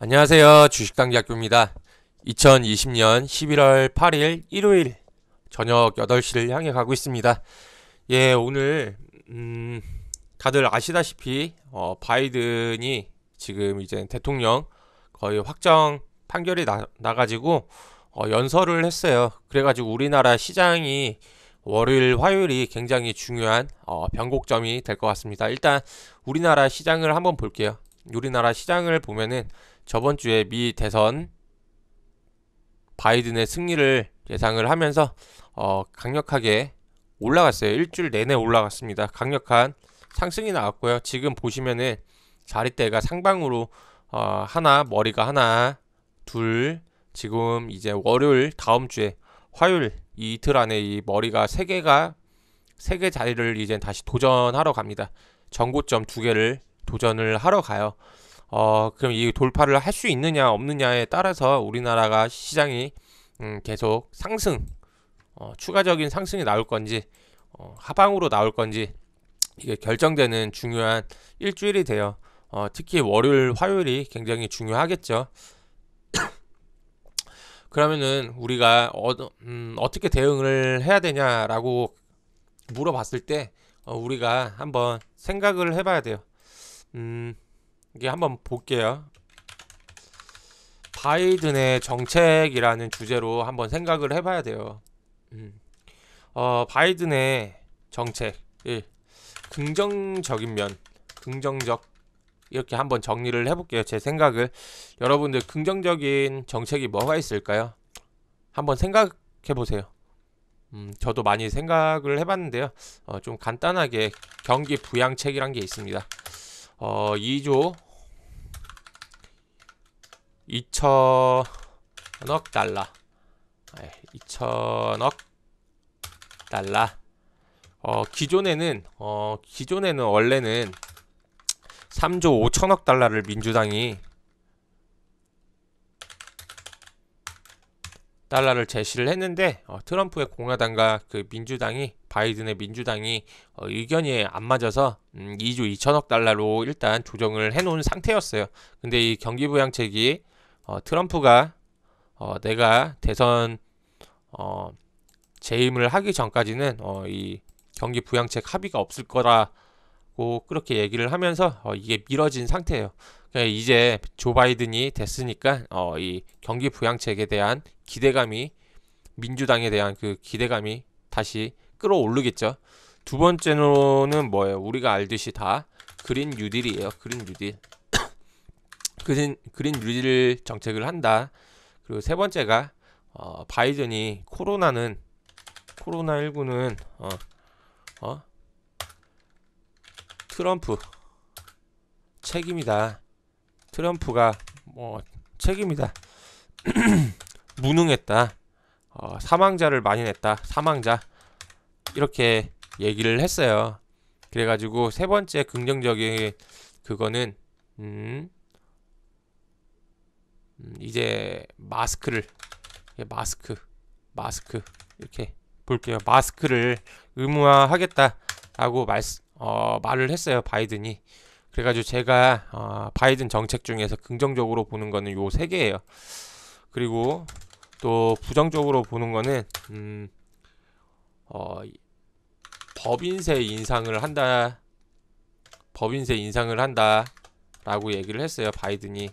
안녕하세요. 주식당기학교입니다. 2020년 11월 8일 일요일 저녁 8시를 향해 가고 있습니다. 예, 오늘 다들 아시다시피 바이든이 지금 이제 대통령 거의 확정 판결이 나가지고 연설을 했어요. 그래가지고 우리나라 시장이 월요일, 화요일이 굉장히 중요한 변곡점이 될 것 같습니다. 일단 우리나라 시장을 한번 볼게요. 우리나라 시장을 보면은 저번 주에 미 대선 바이든의 승리를 예상을 하면서 강력하게 올라갔어요. 일주일 내내 올라갔습니다. 강력한 상승이 나왔고요. 지금 보시면은 자릿대가 상방으로 하나, 머리가 하나, 둘, 지금 이제 월요일 다음 주에 화요일 이 이틀 안에 이 머리가 세 개 자리를 이제 다시 도전하러 갑니다. 전고점 두 개를 도전을 하러 가요. 그럼 이 돌파를 할 수 있느냐 없느냐에 따라서 우리나라가 시장이 계속 상승, 추가적인 상승이 나올 건지 하방으로 나올 건지 이게 결정되는 중요한 일주일이 돼요. 특히 월요일, 화요일이 굉장히 중요하겠죠. 그러면은 우리가 어떻게 대응을 해야 되냐라고 물어봤을 때 우리가 한번 생각을 해봐야 돼요. 이게 한번 볼게요. 바이든의 정책이라는 주제로 한번 생각을 해봐야 돼요. 바이든의 정책, 긍정적인 면, 긍정적 이렇게 한번 정리를 해볼게요. 제 생각을. 여러분들 긍정적인 정책이 뭐가 있을까요? 한번 생각해 보세요. 저도 많이 생각을 해봤는데요. 좀 간단하게 경기 부양책이란 게 있습니다. 2조 2천억 달러, 2천억 달러. 기존에는 원래는 3조 5천억 달러를 민주당이 달러를 제시를 했는데 트럼프의 공화당과 그 민주당이 바이든의 민주당이 의견이 안 맞아서 2조 2천억 달러로 일단 조정을 해놓은 상태였어요. 근데 이 경기부양책이 트럼프가 내가 대선 재임을 하기 전까지는 이 경기부양책 합의가 없을 거라고 그렇게 얘기를 하면서 이게 미뤄진 상태예요. 이제 조 바이든이 됐으니까 이 경기 부양책에 대한 기대감이 민주당에 대한 그 기대감이 다시 끌어오르겠죠. 두 번째로는 뭐예요? 우리가 알듯이 다 그린 뉴딜이에요. 그린 뉴딜. 그린 뉴딜 정책을 한다. 그리고 세 번째가 바이든이 코로나19는 트럼프 책임이다. 트럼프가 책임이다. 무능했다. 사망자를 많이 냈다. 사망자. 이렇게 얘기를 했어요. 그래가지고 세 번째 긍정적인 그거는 이제 마스크 이렇게 볼게요. 마스크를 의무화하겠다라고 말을 했어요. 바이든이. 그래가지고 제가 바이든 정책 중에서 긍정적으로 보는 거는 요 세 개예요. 그리고 또 부정적으로 보는 거는 법인세 인상을 한다라고 얘기를 했어요. 바이든이.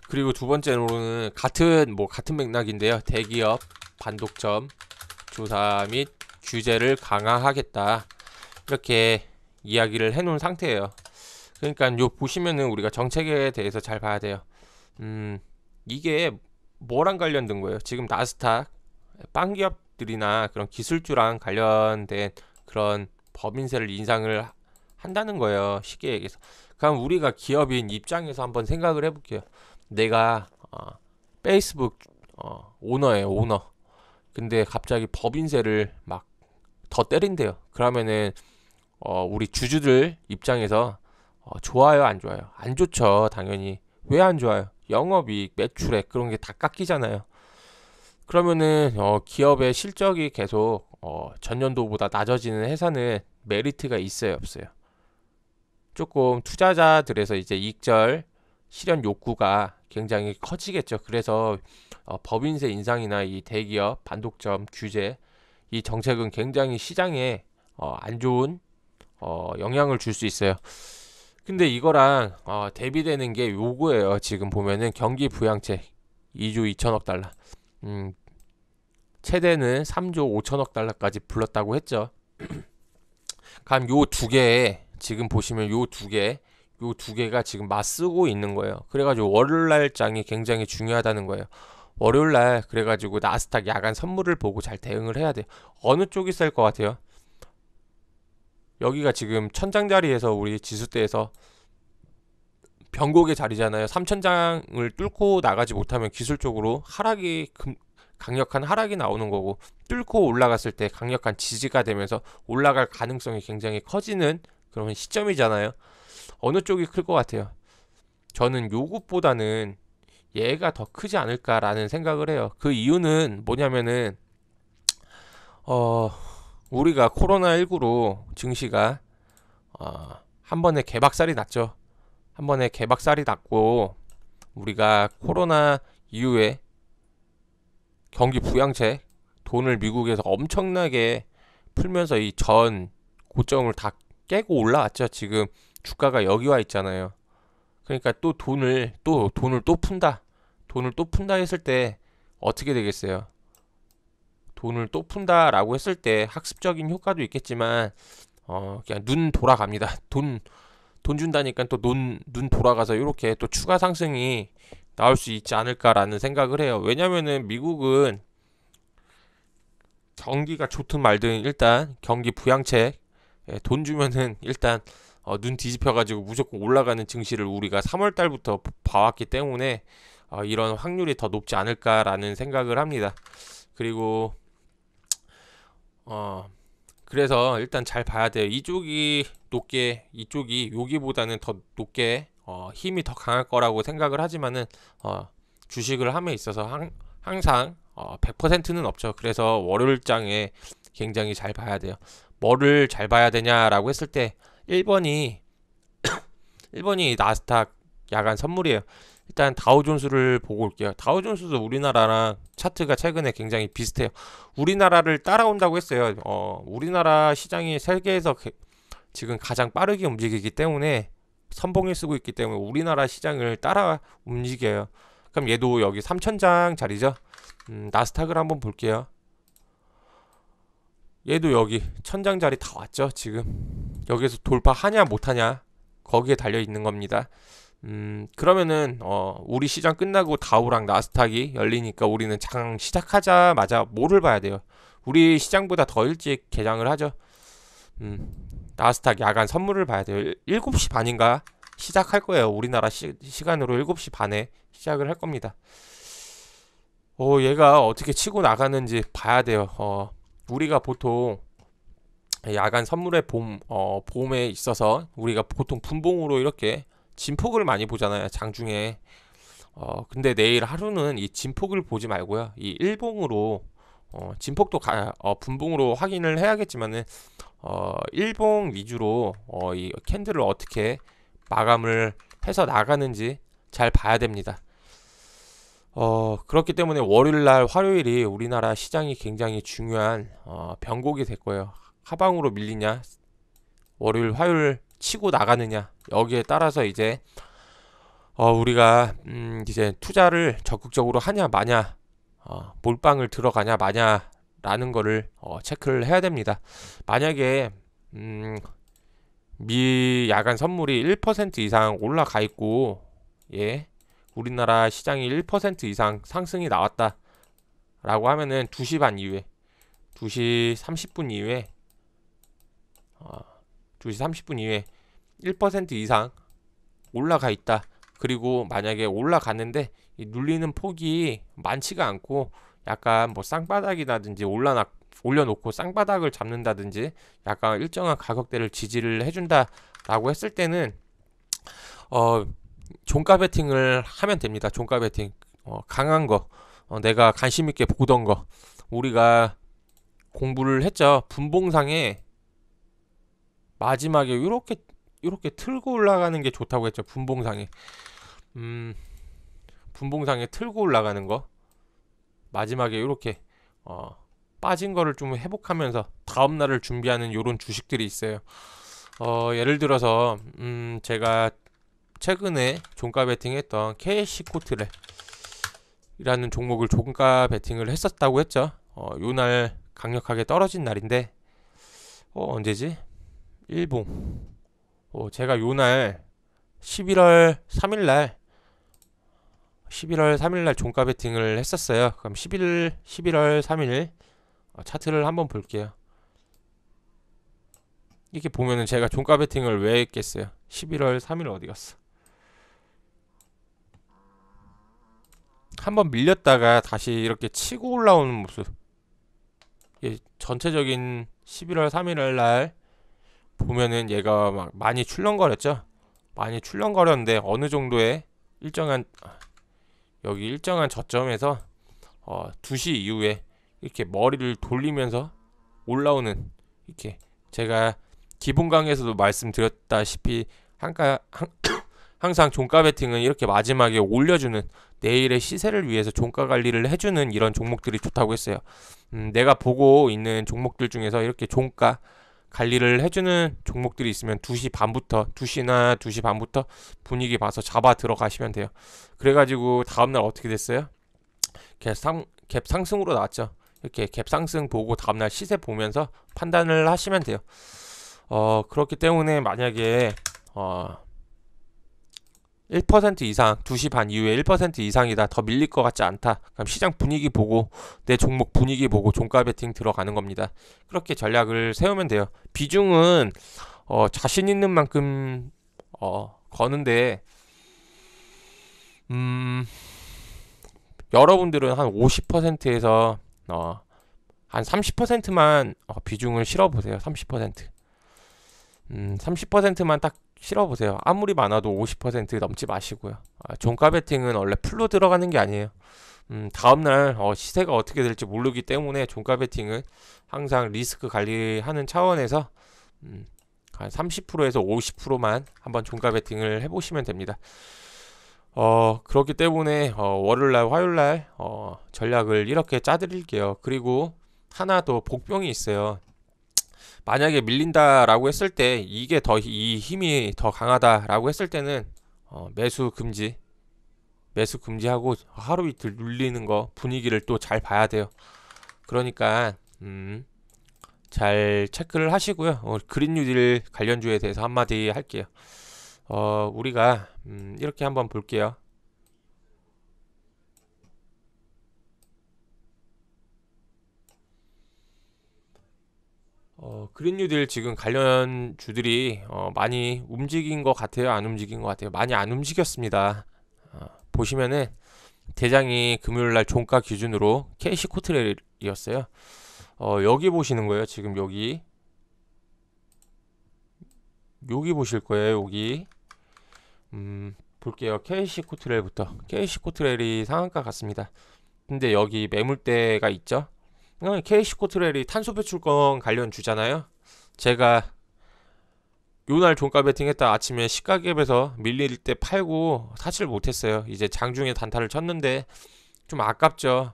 그리고 두 번째로는 같은 맥락인데요. 대기업 반독점 조사 및 규제를 강화하겠다. 이렇게 이야기를 해놓은 상태예요. 그러니까 요 보시면은 우리가 정책에 대해서 잘 봐야 돼요. 이게 뭐랑 관련된 거예요? 지금 나스닥 빵기업들이나 그런 기술주랑 관련된 그런 법인세를 인상을 한다는 거예요. 쉽게 얘기해서. 그럼 우리가 기업인 입장에서 한번 생각을 해볼게요. 내가 페이스북 오너예요. 오너. 근데 갑자기 법인세를 막 더 때린대요. 그러면은 우리 주주들 입장에서 좋아요, 안 좋아요? 안 좋죠, 당연히. 왜 안 좋아요? 영업이익, 매출액 그런 게 다 깎이잖아요. 그러면은 기업의 실적이 계속 전년도보다 낮아지는 회사는 메리트가 있어요, 없어요? 조금 투자자들에서 이제 이익절 실현 욕구가 굉장히 커지겠죠. 그래서 법인세 인상이나 이 대기업 반독점 규제 이 정책은 굉장히 시장에 안 좋은 영향을 줄 수 있어요. 근데 이거랑 대비되는 게 요거예요. 지금 보면은 경기 부양책 2조 2천억 달러. 최대는 3조 5천억 달러까지 불렀다고 했죠. 그럼 요 두 개에 지금 보시면 요 두 개가 지금 맞쓰고 있는 거예요. 그래가지고 월요일 날장이 굉장히 중요하다는 거예요. 월요일 날 그래가지고 나스닥 야간 선물을 보고 잘 대응을 해야 돼요. 어느 쪽이 셀 것 같아요? 여기가 지금 천장자리에서 우리 지수대에서 변곡의 자리잖아요. 3천장을 뚫고 나가지 못하면 기술적으로 강력한 하락이 나오는 거고, 뚫고 올라갔을 때 강력한 지지가 되면서 올라갈 가능성이 굉장히 커지는 그런 시점이잖아요. 어느 쪽이 클 것 같아요? 저는 요것보다는 얘가 더 크지 않을까라는 생각을 해요. 그 이유는 뭐냐면은 우리가 코로나19로 증시가 한 번에 개박살이 났죠. 한 번에 개박살이 났고, 우리가 코로나 이후에 경기 부양책 돈을 미국에서 엄청나게 풀면서 이 전 고점을 다 깨고 올라왔죠. 지금 주가가 여기 와 있잖아요. 그러니까 또 돈을 또 푼다. 돈을 또 푼다 했을 때 어떻게 되겠어요? 돈을 또 푼다라고 했을 때 학습적인 효과도 있겠지만 그냥 눈 돌아갑니다. 돈 준다니까 또 눈 돌아가서 이렇게 또 추가 상승이 나올 수 있지 않을까라는 생각을 해요. 왜냐면은 미국은 경기가 좋든 말든 일단 경기 부양책 돈 주면은 일단 눈 뒤집혀가지고 무조건 올라가는 증시를 우리가 3월 달부터 봐왔기 때문에 이런 확률이 더 높지 않을까라는 생각을 합니다. 그리고 그래서 일단 잘 봐야 돼요. 이쪽이 여기보다는 더 높게 힘이 더 강할 거라고 생각을 하지만은 주식을 함에 있어서 항상 100%는 없죠. 그래서 월요일장에 굉장히 잘 봐야 돼요. 뭐를 잘 봐야 되냐라고 했을 때 1번이 나스닥 야간 선물이에요. 일단 다우존스를 보고 올게요. 다우존스도 우리나라랑 차트가 최근에 굉장히 비슷해요. 우리나라를 따라온다고 했어요. 우리나라 시장이 세계에서 지금 가장 빠르게 움직이기 때문에 선봉을 쓰고 있기 때문에 우리나라 시장을 따라 움직여요. 그럼 얘도 여기 3천장 자리죠. 나스닥을 한번 볼게요. 얘도 여기 천장 자리 다 왔죠. 지금 여기서 돌파하냐 못하냐 거기에 달려 있는 겁니다. 그러면은 우리 시장 끝나고 다우랑 나스닥이 열리니까 우리는 장 시작하자마자 뭐를 봐야 돼요? 우리 시장보다 더 일찍 개장을 하죠. 나스닥 야간 선물을 봐야 돼요. 7시 반인가 시작할 거예요. 우리나라 시간으로 7시 반에 시작을 할 겁니다. 얘가 어떻게 치고 나가는지 봐야 돼요. 우리가 보통 야간 선물의 봄에 있어서 우리가 보통 분봉으로 이렇게 진폭을 많이 보잖아요. 장중에. 근데 내일 하루는 이 진폭을 보지 말고요. 이 일봉으로 진폭도 분봉으로 확인을 해야겠지만은 일봉 위주로 이 캔들을 어떻게 마감을 해서 나가는지 잘 봐야 됩니다. 그렇기 때문에 월요일날 화요일이 우리나라 시장이 굉장히 중요한 변곡이 될 거예요. 하방으로 밀리냐 월요일 화요일 치고 나가느냐 여기에 따라서 이제 우리가 이제 투자를 적극적으로 하냐 마냐 몰빵을 들어가냐 마냐 라는 거를 체크를 해야 됩니다. 만약에 미 야간 선물이 1% 이상 올라가 있고 우리나라 시장이 1% 이상 상승이 나왔다 라고 하면은 2시 반 이후에 2시 30분 이후에 2시 30분 이후에 1% 이상 올라가 있다. 그리고 만약에 올라갔는데 이 눌리는 폭이 많지가 않고 약간 뭐 쌍바닥이라든지 올려놓고 쌍바닥을 잡는다든지 약간 일정한 가격대를 지지를 해준다 라고 했을 때는 종가 베팅을 하면 됩니다. 종가 베팅 강한 거 내가 관심 있게 보던 거 우리가 공부를 했죠. 분봉상에 마지막에 이렇게 틀고 올라가는 게 좋다고 했죠. 분봉상에 분봉상에 틀고 올라가는 거, 마지막에 이렇게 빠진 거를 좀 회복하면서 다음 날을 준비하는 요런 주식들이 있어요. 예를 들어서 제가 최근에 종가 베팅했던 KC코트레 이라는 종목을 종가 베팅을 했었다고 했죠. 요날 강력하게 떨어진 날인데 언제지? 일봉. 제가 요날 11월 3일날 종가 베팅을 했었어요. 그럼 11월 3일 차트를 한번 볼게요. 이렇게 보면은 제가 종가 베팅을 왜 했겠어요? 11월 3일 어디 갔어? 한번 밀렸다가 다시 이렇게 치고 올라오는 모습. 이게 전체적인 11월 3일 날 보면은 얘가 막 많이 출렁거렸죠. 많이 출렁거렸는데 어느 정도의 일정한 여기 일정한 저점에서 2시 이후에 이렇게 머리를 돌리면서 올라오는, 이렇게 제가 기본 강의에서도 말씀드렸다시피 항상 종가 베팅은 이렇게 마지막에 올려주는, 내일의 시세를 위해서 종가 관리를 해주는 이런 종목들이 좋다고 했어요. 내가 보고 있는 종목들 중에서 이렇게 종가 관리를 해주는 종목들이 있으면 2시 반부터 2시나 2시 반부터 분위기 봐서 잡아 들어가시면 돼요. 그래가지고 다음날 어떻게 됐어요? 갭 상승으로 나왔죠. 이렇게 갭 상승 보고 다음날 시세 보면서 판단을 하시면 돼요. 그렇기 때문에 만약에 1% 이상, 2시 반 이후에 1% 이상이다, 더 밀릴 것 같지 않다, 그럼 시장 분위기 보고, 내 종목 분위기 보고 종가 베팅 들어가는 겁니다. 그렇게 전략을 세우면 돼요. 비중은 자신 있는 만큼 거는데, 여러분들은 한 50%에서 한 30%만 비중을 실어보세요. 30%. 30%만 딱 실어보세요. 아무리 많아도 50% 넘지 마시고요. 종가 베팅은 원래 풀로 들어가는 게 아니에요. 다음날 시세가 어떻게 될지 모르기 때문에 종가 베팅은 항상 리스크 관리하는 차원에서 한 30%에서 50%만 한번 종가 베팅을 해보시면 됩니다. 그렇기 때문에 월요일날 화요일날 전략을 이렇게 짜드릴게요. 그리고 하나 더 복병이 있어요. 만약에 밀린다라고 했을 때, 이게 이 힘이 더 강하다라고 했을 때는 매수 금지하고 하루 이틀 눌리는 거, 분위기를 또 잘 봐야 돼요. 그러니까 잘 체크를 하시고요. 그린 뉴딜 관련주에 대해서 한마디 할게요. 우리가 이렇게 한번 볼게요. 그린 뉴딜 지금 관련주들이 많이 움직인 것 같아요? 안 움직인 것 같아요? 많이 안 움직였습니다. 보시면은 대장이 금요일날 종가 기준으로 KC코트레일이었어요. 여기 보시는 거예요. 지금 여기 보실 거예요. 여기 볼게요. KC코트레일부터. KC코트레일이 상한가 같습니다. 근데 여기 매물대가 있죠. KC코트레일이 탄소 배출권 관련 주잖아요. 제가 요날 종가 베팅했다 아침에 시가갭에서 밀릴 때 팔고 사질 못했어요. 이제 장중에 단타를 쳤는데 좀 아깝죠.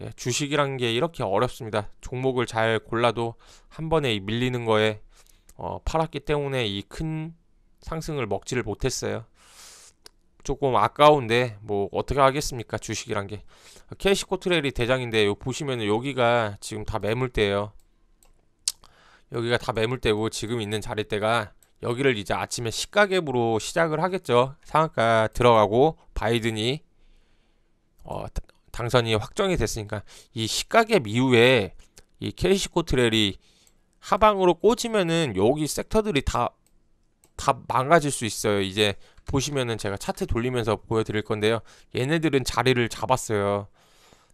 예, 주식이란 게 이렇게 어렵습니다. 종목을 잘 골라도 한 번에 이 밀리는 거에 팔았기 때문에 이 큰 상승을 먹지를 못했어요. 조금 아까운데 뭐 어떻게 하겠습니까? 주식이란 게. KC코트레일이 대장인데 보시면은 여기가 지금 다 매물대예요. 여기가 다 매물대고 지금 있는 자리대가, 여기를 이제 아침에 시가갭으로 시작을 하겠죠. 상한가 들어가고 바이든이 당선이 확정이 됐으니까 이 시가갭 이후에 이 KC코트레일이 하방으로 꽂으면은 여기 섹터들이 다 망가질 수 있어요. 이제 보시면은 제가 차트 돌리면서 보여드릴 건데요. 얘네들은 자리를 잡았어요.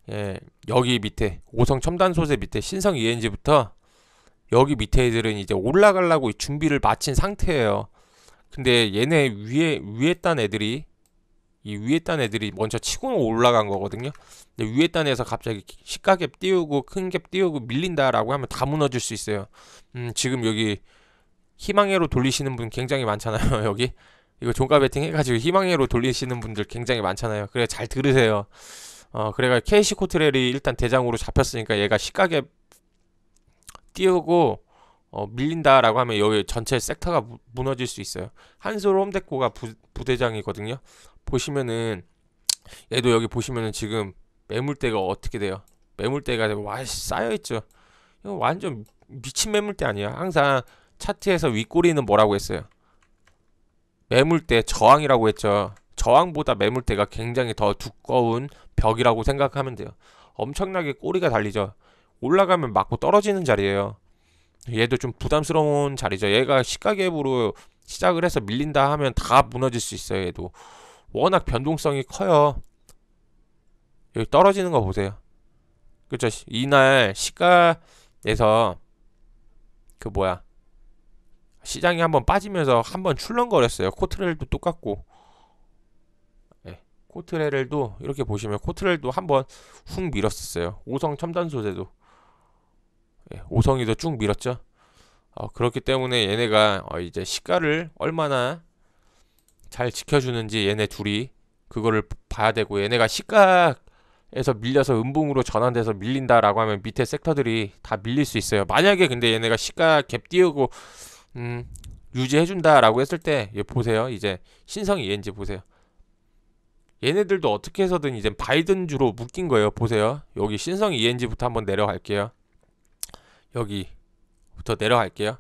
예, 여기 밑에 오성 첨단 소재 밑에 신성 ENG부터 여기 밑에 애들은 이제 올라가려고 준비를 마친 상태예요. 근데 얘네 위에 딴 애들이, 이 위에 딴 애들이 먼저 치고 올라간 거거든요. 근데 위에 딴에서 갑자기 시가갭 띄우고 큰 갭 띄우고 밀린다라고 하면 다 무너질 수 있어요. 지금 여기 희망회로 돌리시는 분 굉장히 많잖아요. 여기 이거 종가 베팅 해가지고 희망회로 돌리시는 분들 굉장히 많잖아요. 그래 잘 들으세요. 그래가 KC 코트렐이 일단 대장으로 잡혔으니까 얘가 시가게 띄우고 밀린다라고 하면 여기 전체 섹터가 무너질 수 있어요. 한솔 홈데코가 부대장이거든요. 보시면은 얘도 여기 보시면은 지금 매물대가 어떻게 돼요? 매물대가 와 쌓여있죠. 이거 완전 미친 매물대 아니야. 항상 차트에서 윗꼬리는 뭐라고 했어요? 매물대 저항이라고 했죠. 저항보다 매물대가 굉장히 더 두꺼운 벽이라고 생각하면 돼요. 엄청나게 꼬리가 달리죠. 올라가면 맞고 떨어지는 자리예요. 얘도 좀 부담스러운 자리죠. 얘가 시가갭으로 시작을 해서 밀린다 하면 다 무너질 수 있어요. 얘도 워낙 변동성이 커요. 여기 떨어지는 거 보세요. 그쵸? 이날 시가에서 그 뭐야 시장이 한번 빠지면서 한번 출렁거렸어요. 코트렐도 똑같고, 네, 코트렐도 이렇게 보시면 코트렐도 한번 훅 밀었었어요. 오성 첨단 소재도, 네, 오성이도 쭉 밀었죠. 그렇기 때문에 얘네가 이제 시가를 얼마나 잘 지켜주는지 얘네 둘이 그거를 봐야 되고, 얘네가 시가에서 밀려서 음봉으로 전환돼서 밀린다라고 하면 밑에 섹터들이 다 밀릴 수 있어요. 만약에 근데 얘네가 시가 갭 띄우고 유지해준다라고 했을 때, 얘 보세요. 이제 신성 ENG 보세요. 얘네들도 어떻게 해서든 이제 바이든주로 묶인 거예요. 보세요. 여기 신성 ENG부터 한번 내려갈게요. 여기부터 내려갈게요.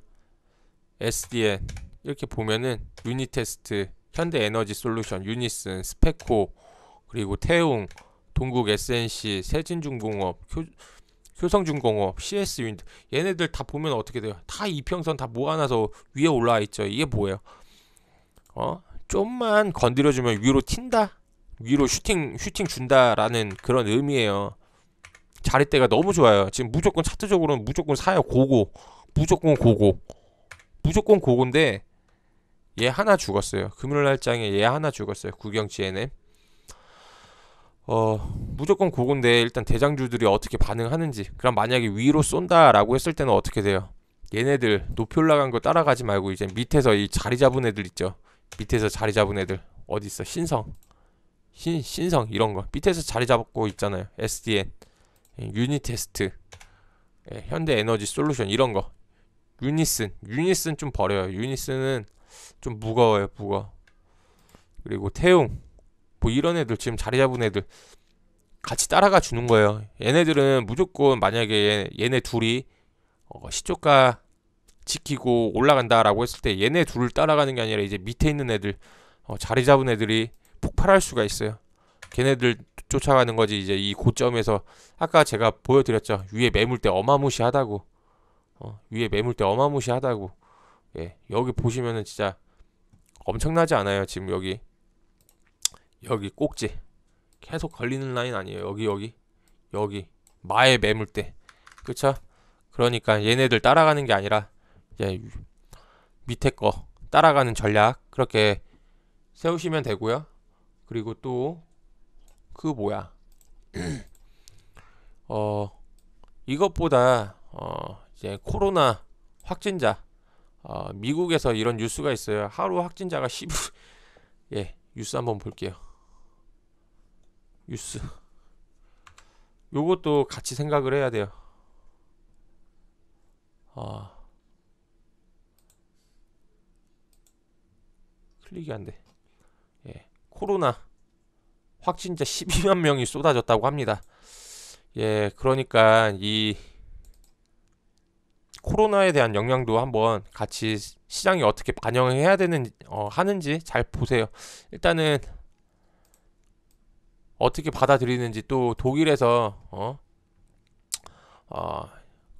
SDN 이렇게 보면은 유니테스트, 현대에너지솔루션, 유니슨, 스페코, 그리고 태웅, 동국 SNC, 세진중공업, 효성중공업, CS윈드, 얘네들 다 보면 어떻게 돼요? 다 이평선 다 모아놔서 위에 올라와 있죠. 이게 뭐예요? 좀만 건드려주면 위로 튄다? 위로 슈팅 준다라는 그런 의미예요. 자리대가 너무 좋아요. 지금 무조건 차트적으로는 무조건 사요. 고고, 무조건 고고, 무조건 고고인데 얘 하나 죽었어요. 금요일 날장에 얘 하나 죽었어요. 구경 GNM. 무조건 고건데 일단 대장주들이 어떻게 반응하는지. 그럼 만약에 위로 쏜다라고 했을 때는 어떻게 돼요? 얘네들 높이 올라간 거 따라가지 말고 이제 밑에서 이 자리 잡은 애들 있죠. 밑에서 자리 잡은 애들 어디 있어? 신성 이런 거 밑에서 자리 잡고 있잖아요. SDN, 유니테스트, 현대에너지솔루션 이런 거. 유니슨 좀 버려요. 유니슨은 좀 무거워요. 그리고 태웅, 뭐 이런 애들 지금 자리 잡은 애들 같이 따라가 주는 거예요. 얘네들은 무조건 만약에 얘네 둘이 시초가 지키고 올라간다라고 했을 때 얘네 둘을 따라가는 게 아니라 이제 밑에 있는 애들, 자리 잡은 애들이 폭발할 수가 있어요. 걔네들 쫓아가는 거지. 이제 이 고점에서 아까 제가 보여드렸죠. 위에 매물대 어마무시하다고. 위에 매물대 어마무시하다고. 예, 여기 보시면은 진짜 엄청나지 않아요. 지금 여기 꼭지 계속 걸리는 라인 아니에요. 여기 마의 매물대, 그쵸? 그러니까 얘네들 따라가는 게 아니라 이제 밑에 거 따라가는 전략 그렇게 세우시면 되고요. 그리고 또 그 뭐야 이것보다 이제 코로나 확진자, 미국에서 이런 뉴스가 있어요. 하루 확진자가 10. 예, 뉴스 한번 볼게요. 뉴스 요것도 같이 생각을 해야 돼요. 클릭이 안 돼. 예, 코로나 확진자 12만 명이 쏟아졌다고 합니다. 예, 그러니까 이 코로나에 대한 영향도 한번 같이 시장이 어떻게 반영해야 되는 하는지 잘 보세요. 일단은 어떻게 받아들이는지. 또 독일에서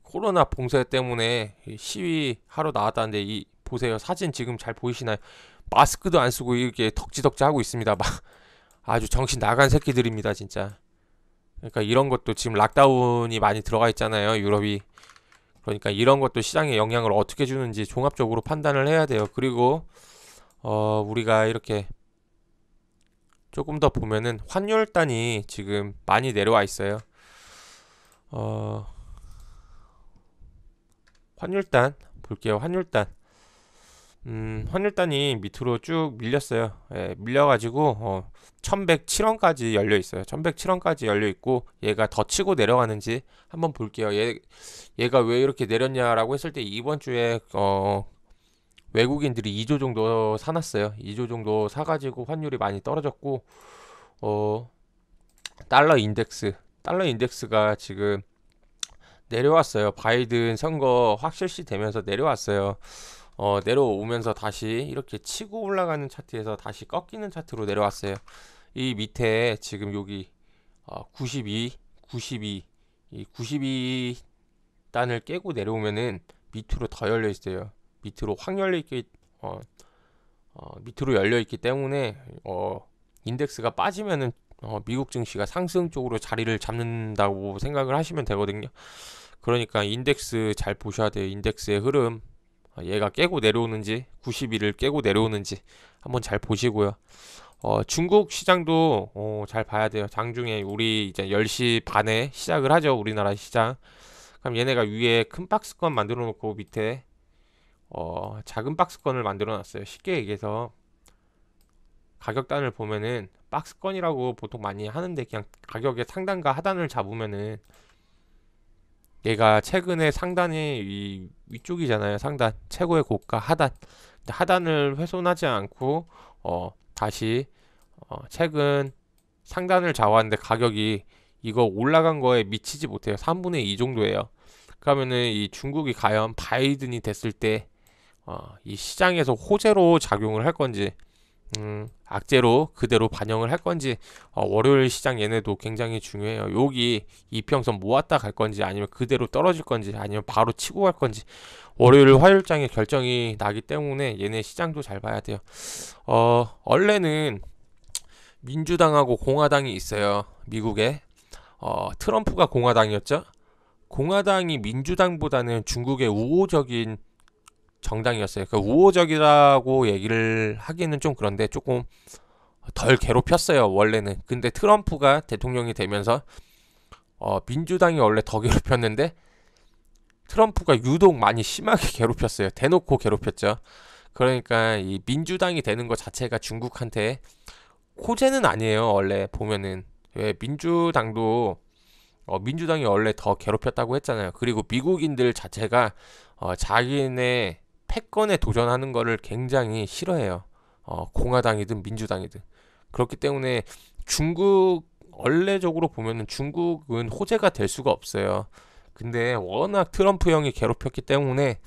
코로나 봉쇄 때문에 시위하러 나왔다는데 이 보세요. 사진 지금 잘 보이시나요? 마스크도 안 쓰고 이렇게 덕지덕지 하고 있습니다. 막 아주 정신 나간 새끼들입니다, 진짜. 그러니까 이런 것도 지금 락다운이 많이 들어가 있잖아요, 유럽이. 그러니까 이런 것도 시장에 영향을 어떻게 주는지 종합적으로 판단을 해야 돼요. 그리고 우리가 이렇게 조금 더 보면은 환율단이 지금 많이 내려와 있어요. 환율단 볼게요. 환율단 환율단이 밑으로 쭉 밀렸어요. 예, 밀려가지고 1107원까지 열려 있어요. 1107원까지 열려 있고 얘가 더 치고 내려가는지 한번 볼게요. 얘가 왜 이렇게 내렸냐라고 했을 때 이번 주에 외국인들이 2조 정도 사놨어요. 2조 정도 사가지고 환율이 많이 떨어졌고 달러 인덱스가 지금 내려왔어요. 바이든 선거 확실시 되면서 내려왔어요. 내려오면서 다시 이렇게 치고 올라가는 차트에서 다시 꺾이는 차트로 내려왔어요. 이 밑에 지금 여기 92 이 92단을 깨고 내려오면은 밑으로 더 열려 있어요. 밑으로 확 열려 있기 밑으로 열려 있기 때문에 인덱스가 빠지면은 미국 증시가 상승 쪽으로 자리를 잡는다고 생각을 하시면 되거든요. 그러니까 인덱스 잘 보셔야 돼요. 인덱스의 흐름 얘가 깨고 내려오는지 92를 깨고 내려오는지 한번 잘 보시고요. 중국 시장도 잘 봐야 돼요. 장중에 우리 이제 10시 반에 시작을 하죠. 우리나라 시장. 그럼 얘네가 위에 큰 박스권 만들어 놓고 밑에 작은 박스권을 만들어 놨어요. 쉽게 얘기해서 가격단을 보면은 박스권이라고 보통 많이 하는데 그냥 가격의 상단과 하단을 잡으면은 얘가 최근에 상단이 이 위쪽이잖아요. 상단 최고의 고가 하단. 하단을 훼손하지 않고 다시 최근 상단을 좌우하는데 가격이 이거 올라간 거에 미치지 못해요. 3분의 2 정도예요. 그러면은 이 중국이 과연 바이든이 됐을 때 이 시장에서 호재로 작용을 할 건지 악재로 그대로 반영을 할 건지 월요일 시장 얘네도 굉장히 중요해요. 여기 이평선 모았다 갈 건지 아니면 그대로 떨어질 건지 아니면 바로 치고 갈 건지 월요일 화요일장에 결정이 나기 때문에 얘네 시장도 잘 봐야 돼요. 원래는 민주당하고 공화당이 있어요. 미국에 트럼프가 공화당이었죠. 공화당이 민주당보다는 중국의 우호적인 정당이었어요. 그 우호적이라고 얘기를 하기는 좀 그런데 조금 덜 괴롭혔어요. 원래는. 근데 트럼프가 대통령이 되면서 민주당이 원래 더 괴롭혔는데 트럼프가 유독 많이 심하게 괴롭혔어요. 대놓고 괴롭혔죠. 그러니까 이 민주당이 되는 것 자체가 중국한테 호재는 아니에요. 원래 보면은 왜 민주당이 원래 더 괴롭혔다고 했잖아요. 그리고 미국인들 자체가 자기네 패권에 도전하는 거를 굉장히 싫어해요. 공화당이든 민주당이든. 그렇기 때문에 원래적으로 보면은 중국은 호재가 될 수가 없어요. 근데 워낙 트럼프 형이 괴롭혔기 때문에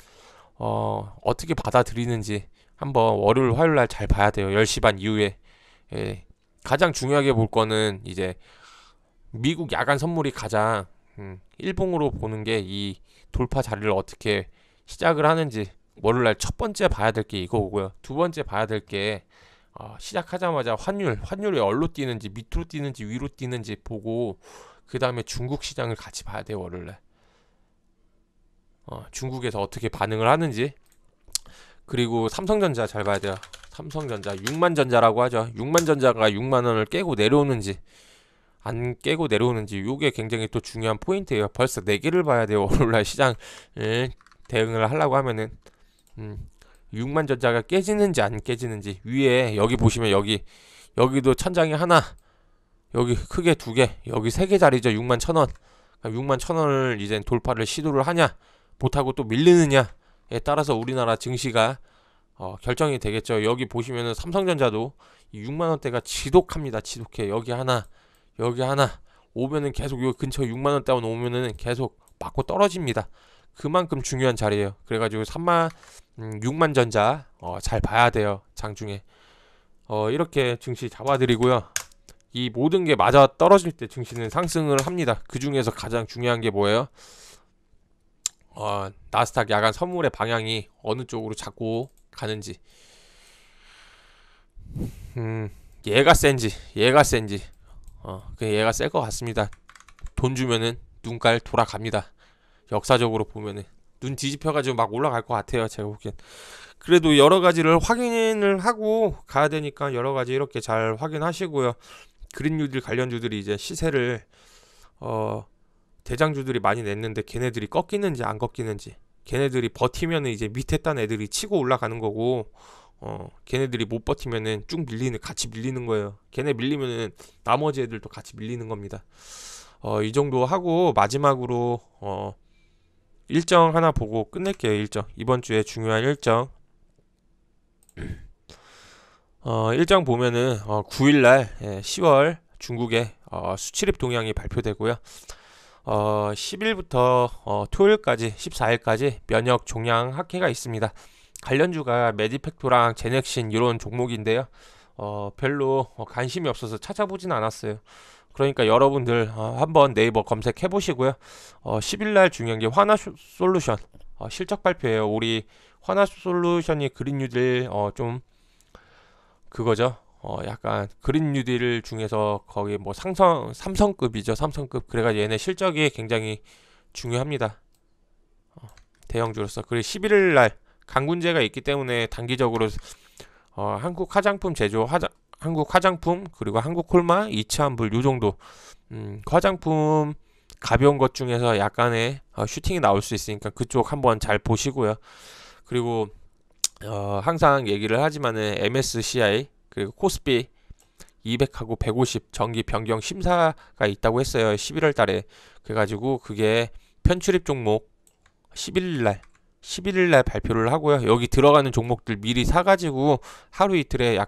어떻게 받아들이는지 한번 월요일 화요일 날 잘 봐야 돼요. 10시 반 이후에. 예. 가장 중요하게 볼 거는 이제 미국 야간 선물이 가장 일봉으로 보는 게 이 돌파 자리를 어떻게 시작을 하는지 월요일날 첫 번째 봐야 될 게 이거고요. 두 번째 봐야 될 게 시작하자마자 환율이 얼로 뛰는지 밑으로 뛰는지 위로 뛰는지 보고 그 다음에 중국 시장을 같이 봐야 돼요. 월요일날 중국에서 어떻게 반응을 하는지. 그리고 삼성전자 잘 봐야 돼요. 삼성전자 6만전자라고 하죠. 6만전자가 6만원을 깨고 내려오는지 안 깨고 내려오는지 요게 굉장히 또 중요한 포인트예요. 벌써 4개를 봐야 돼요. 월요일날 시장 대응을 하려고 하면은 6만전자가 깨지는지 안 깨지는지. 위에 여기 보시면 여기도 천장이 하나, 여기 크게 2개, 여기 3개 자리죠. 6만 1천원. 6만 1천원을 이제 돌파를 시도를 하냐 못하고 또 밀리느냐에 따라서 우리나라 증시가 결정이 되겠죠. 여기 보시면은 삼성전자도 6만원대가 지독합니다. 지독해. 여기 하나 오면은 계속 요 근처 6만원대 오면은 계속 맞고 떨어집니다. 그만큼 중요한 자리예요. 그래가지고 6만전자 잘 봐야 돼요. 장중에 이렇게 증시 잡아드리고요. 이 모든 게 맞아 떨어질 때 증시는 상승을 합니다. 그 중에서 가장 중요한 게 뭐예요? 나스닥 야간 선물의 방향이 어느 쪽으로 자꾸 가는지. 얘가 센지 얘가 셀 것 같습니다. 돈 주면은 눈깔 돌아갑니다. 역사적으로 보면은 눈 뒤집혀가지고 막 올라갈 것 같아요. 제가 보기엔. 그래도 여러 가지를 확인을 하고 가야 되니까 여러 가지 이렇게 잘 확인하시고요. 그린뉴딜 관련주들이 이제 시세를 대장주들이 많이 냈는데 걔네들이 꺾이는지 안 꺾이는지 걔네들이 버티면은 이제 밑에 딴 애들이 치고 올라가는 거고, 걔네들이 못 버티면은 쭉 같이 밀리는 거예요. 걔네 밀리면은 나머지 애들도 같이 밀리는 겁니다. 이 정도 하고 마지막으로 일정 하나 보고 끝낼게요. 일정. 이번 주에 중요한 일정. 일정 보면은 9일날 10월 중국에 수출입 동향이 발표되고요. 10일부터 토요일까지 14일까지 면역 종양 학회가 있습니다. 관련주가 메디팩토랑 제넥신 이런 종목인데요. 별로 관심이 없어서 찾아보진 않았어요. 그러니까 여러분들 한번 네이버 검색해 보시고요. 10일날 중요한 게 화나솔루션 실적 발표예요. 우리 화나솔루션이 그린 뉴딜 좀 그거죠. 약간 그린 뉴딜 중에서 거기 뭐 삼성급이죠. 삼성급. 그래가지고 얘네 실적이 굉장히 중요합니다. 대형주로서. 그리고 11일 날 강군제가 있기 때문에 단기적으로 한국 화장품 제조, 한국 화장품 그리고 한국 콜마, 이차한불 요 정도. 화장품 가벼운 것 중에서 약간의 슈팅이 나올 수 있으니까 그쪽 한번 잘 보시고요. 그리고 항상 얘기를 하지만은 MSCI 그리고 코스피 200하고 150 정기 변경 심사가 있다고 했어요. 11월 달에. 그래가지고 그게 편출입 종목 11일 날 발표를 하고요. 여기 들어가는 종목들 미리 사가지고 하루 이틀에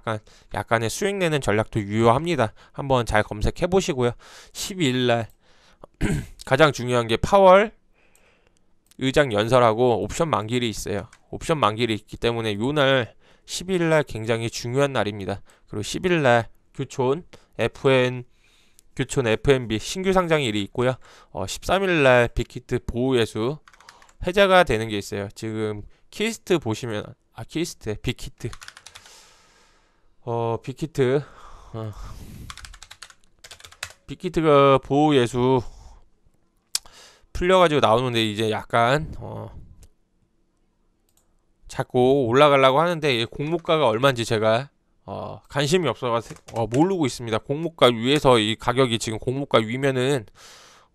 약간의 수익 내는 전략도 유효합니다. 한번 잘 검색해 보시고요. 12일 날 가장 중요한 게 파월 의장 연설하고 옵션 만기일이 있어요. 옵션 만기일이 있기 때문에 요날 12일날 굉장히 중요한 날입니다. 그리고 10일날 교촌 FNB 신규 상장일이 있고요. 13일날 빅히트 보호예수 해제가 되는 게 있어요. 지금 키스트 보시면 빅히트 빅히트가 보호예수 풀려가지고 나오는데 이제 약간 자꾸 올라가려고 하는데 공모가가 얼마인지 제가 관심이 없어서 모르고 있습니다. 공모가 위에서 이 가격이 지금 공모가 위면은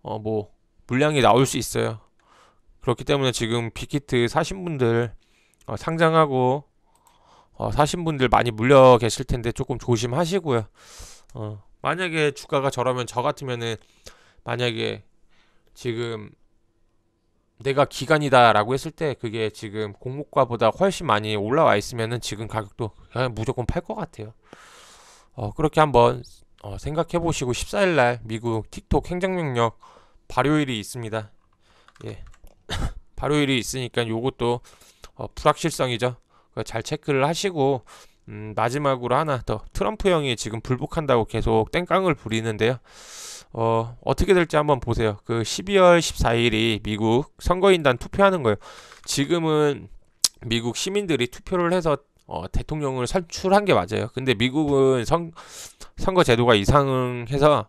뭐 물량이 나올 수 있어요. 그렇기 때문에 지금 빅히트 사신 분들 상장하고 사신 분들 많이 물려 계실 텐데 조금 조심하시고요. 만약에 주가가 저러면 저 같으면은 만약에 지금 내가 기간이다라고 했을 때 그게 지금 공모가보다 훨씬 많이 올라와 있으면은 지금 가격도 그냥 무조건 팔 것 같아요. 그렇게 한번 생각해 보시고 14일날 미국 틱톡 행정명령 발효일이 있습니다. 예. 발효일이 있으니까 요것도 불확실성이죠. 잘 체크를 하시고 마지막으로 하나 더 트럼프 형이 지금 불복한다고 계속 땡깡을 부리는데요. 어떻게 될지 한번 보세요. 그 12월 14일이 미국 선거인단 투표하는 거예요. 지금은 미국 시민들이 투표를 해서 대통령을 선출한 게 맞아요. 근데 미국은 선거 제도가 이상해서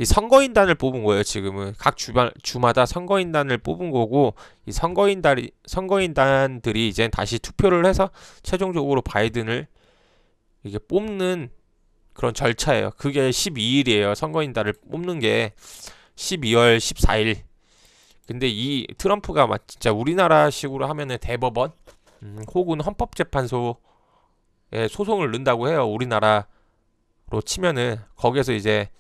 이 선거인단을 뽑은 거예요. 지금은 각 주마다 선거인단을 뽑은 거고 이 선거인단들이 이제 다시 투표를 해서 최종적으로 바이든을 이게 뽑는 그런 절차예요. 그게 12일이에요. 선거인단을 뽑는 게 12월 14일. 근데 이 트럼프가 진짜 우리나라 식으로 하면은 대법원 혹은 헌법재판소에 소송을 넣는다고 해요. 우리나라로 치면은 거기에서 이제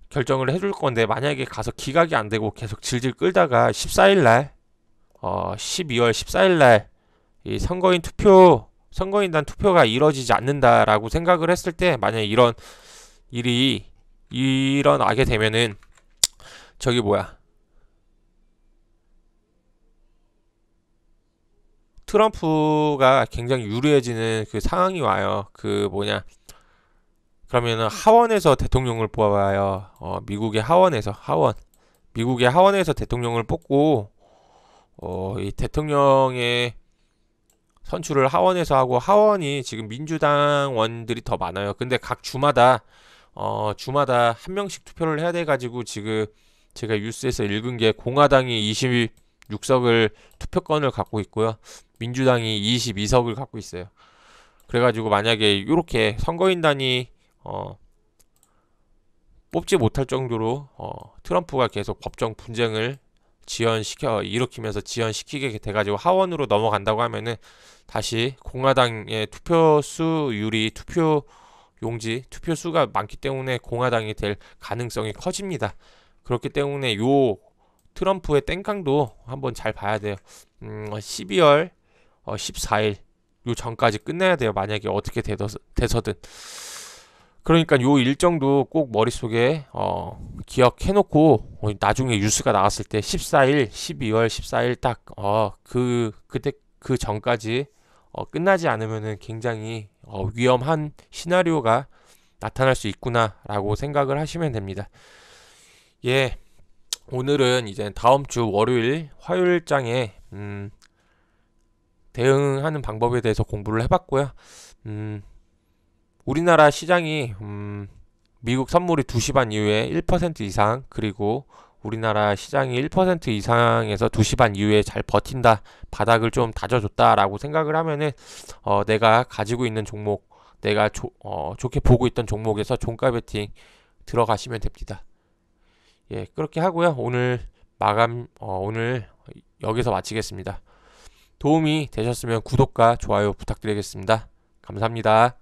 결정을 해줄 건데 만약에 가서 기각이 안 되고 계속 질질 끌다가 14일 날 12월 14일 날 이 선거인단 투표가 이루어지지 않는다라고 생각을 했을 때 만약에 이런 일이 일어나게 되면은 저기 뭐야 트럼프가 굉장히 유리해지는 그 상황이 와요. 그 뭐냐 그러면은 하원에서 대통령을 뽑아요. 미국의 하원에서 대통령을 뽑고 이 대통령의 선출을 하원에서 하고 하원이 지금 민주당원들이 더 많아요. 근데 각 주마다 한 명씩 투표를 해야 돼 가지고 지금 제가 뉴스에서 읽은 게 공화당이 26석을 투표권을 갖고 있고요. 민주당이 22석을 갖고 있어요. 그래가지고 만약에 이렇게 선거인단이 뽑지 못할 정도로 트럼프가 계속 법정 분쟁을 일으키면서 지연시키게 돼가지고 하원으로 넘어간다고 하면은 다시 공화당의 투표수율이 투표수가 많기 때문에 공화당이 될 가능성이 커집니다. 그렇기 때문에 요 트럼프의 땡깡도 한번 잘 봐야 돼요. 12월 14일 요 전까지 끝내야 돼요. 만약에 어떻게 돼서든. 그러니까 요 일정도 꼭 머릿속에 기억해놓고 나중에 뉴스가 나왔을 때 14일, 12월 14일 딱 그때 그 전까지 끝나지 않으면은 굉장히 위험한 시나리오가 나타날 수 있구나라고 생각을 하시면 됩니다. 예, 오늘은 이제 다음 주 월요일, 화요일장에 대응하는 방법에 대해서 공부를 해봤고요. 우리나라 시장이 미국 선물이 2시 반 이후에 1% 이상, 그리고 우리나라 시장이 1% 이상에서 2시 반 이후에 잘 버틴다, 바닥을 좀 다져줬다라고 생각을 하면은 내가 가지고 있는 종목, 내가 좋게 보고 있던 종목에서 종가 베팅 들어가시면 됩니다. 예, 그렇게 하고요. 오늘 오늘 여기서 마치겠습니다. 도움이 되셨으면 구독과 좋아요 부탁드리겠습니다. 감사합니다.